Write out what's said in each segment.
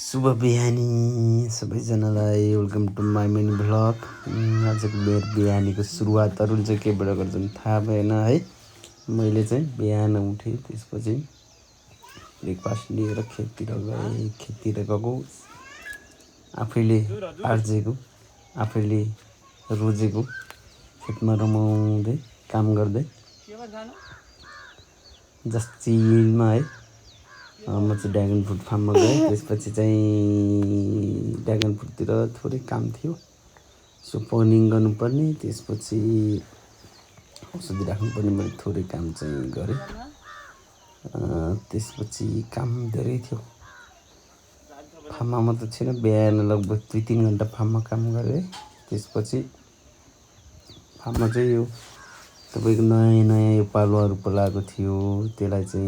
शुभ बिहानी सबैजनालाई welcome to my mini vlog. आजको मेरो बिहानीको सुरुवातहरू चाहिँ केबाट गर्छन् थाहा भएन है। मैले चाहिँ बिहान उठेँ, त्यसपछि ब्रेकफास्ट लिएर खेततिर गएँ। खेततिर गएको आफैले आर्जेको आफैले रोजेको खेतमा रमाउँदै काम गर्दै जस्ट चिलमा है। म चाहिँ ड्रागन फ्रुट फार्ममा गएँ। त्यसपछि चाहिँ ड्रागन फ्रुटतिर थोरै काम थियो, सो पनिङ गर्नुपर्ने, त्यसपछि औषधि राख्नुपर्ने, मैले थोरै काम चाहिँ गरेँ। त्यसपछि काम धेरै थियो। फार्ममा मात्र छैन, बिहान लगभग 2-3 घन्टा फार्ममा काम गरेँ। त्यसपछि फार्ममा चाहिँ यो तपाईँको नयाँ नयाँ यो पालुवाहरू पलाएको थियो, त्यसलाई चाहिँ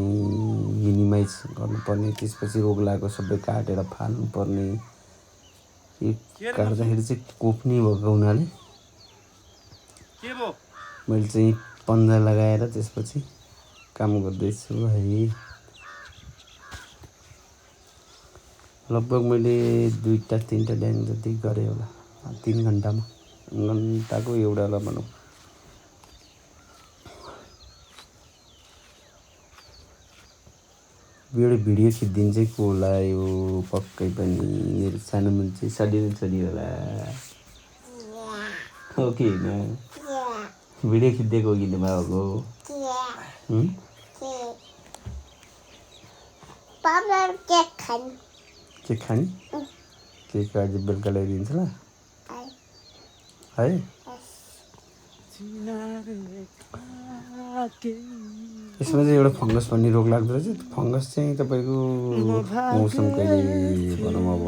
मिनिमाइज गर्नुपर्ने। त्यसपछि रोग लागेको सबै काटेर फाल्नुपर्ने। यो काट्दाखेरि चाहिँ कोप्ने भएको हुनाले मैले चाहिँ पन्जा लगाएर त्यसपछि काम गर्दैछु है। लगभग मैले 2-3टा ड्याङ जति गरेँ होला 3 घन्टामा। घन्टाको एउटा होला भनौँ। एउटा भिडियो खिचिदिन्छ को होला, यो पक्कै पनि मेरो सानो मान्छे सडी होला हो कि होइन। भिडियो खिचिदिएको हो कि बाबाको के खाने केक आज बेलुका ल्याइदिन्छ ल है। यसमा चाहिँ एउटा फङ्गस भन्ने रोग लाग्दो रहेछ। फङ्गस चाहिँ तपाईँको मौसम कहिले भनौँ अब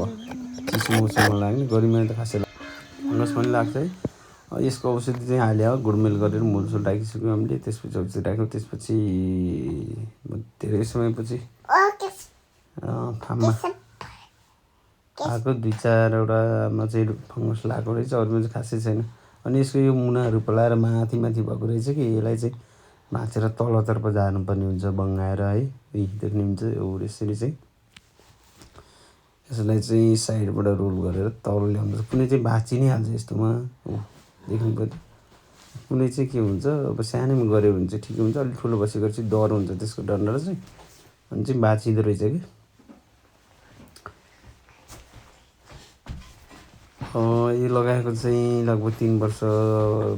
चिसो मौसममा लाग्ने, गर्मीमा त खासै फङ्गस पनि लाग्छ है। यसको औषधि चाहिँ हाल्यो, गुडमेल गरेर मूलसुल राखिसक्यौँ हामीले। त्यसपछि औषधि राख्यौँ। त्यसपछि धेरै समयपछि फार्ममा आएको 2-4वटामा चाहिँ फङ्गस लागेको रहेछ, अरूमा चाहिँ खासै छैन। अनि यसको यो मुनाहरू पलाएर माथि भएको रहेछ कि यसलाई चाहिँ भाँचेर तलतर्फ जानुपर्ने हुन्छ बङ्गाएर है। देख्ने हुन्छ यसरी चाहिँ यसलाई चाहिँ साइडबाट रोल गरेर तल ल्याउनु। कुनै चाहिँ भाँची नै हाल्छ यस्तोमा, देख्नु पर्यो। कुनै चाहिँ के हुन्छ, अब सानैमा गऱ्यो भने चाहिँ ठिक हुन्छ, अलिक ठुलो बसेको चाहिँ डर हुन्छ त्यसको डन्डर चाहिँ, अनि चाहिँ भाँचिँदो रहेछ कि। यो लगाएको चाहिँ लगभग 3 वर्ष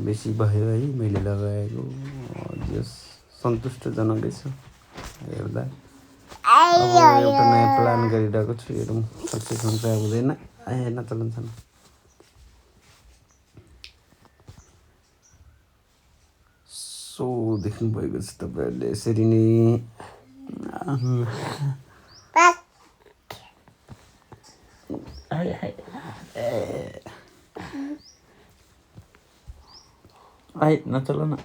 बेसी भयो है मैले लगाएको। जस सन्तुष्टजनकै छ हेर्दा। अब एउटा नयाँ प्लान गरिरहेको छु, हेरौँ सक्सेस हुन्छ हुँदैन। नचलन सो देख्नुभएको छ तपाईँहरूले यसरी नै। नचल न।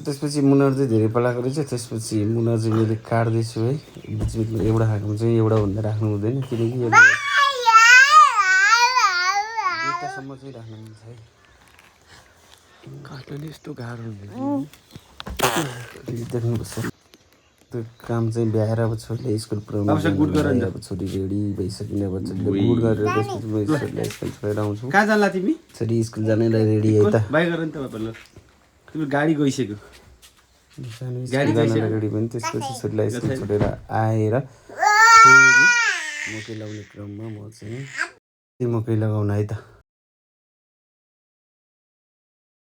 त्यसपछि मुनार चाहिँ धेरै पलाएको रहेछ। त्यसपछि मुनार चाहिँ मैले काट्दैछु है। बिचमा एउटा खाएकोमा चाहिँ एउटा भन्दा राख्नु हुँदैन, किनकि यो दुईवटासम्म चाहिँ राख्नु मिल्छ है। काट्न यस्तो गाह्रो हुँदैन, देख्नुपर्छ। त्यो काम चाहिँ भ्याएर अब छोरीले स्कुल पुऱ्याउनु, अब छोरी रेडी भइसकिने, अब छोरीले गुड गरेर त्यसपछि म छोरीलाई स्कुल छोडेर आउँछु। कहाँ जाला तिमी? छोरी स्कुल जानैलाई रेडी है त। बाई गर नि त बाबा, तिम्रो गाडी गइसक्यो। गाडी जानलाई रेडी पनि। त्यसपछि छोरीलाई स्कुल छोडेर आएर फेरि मकै लगाउने क्रममा म चाहिँ मकै लगाउन है त।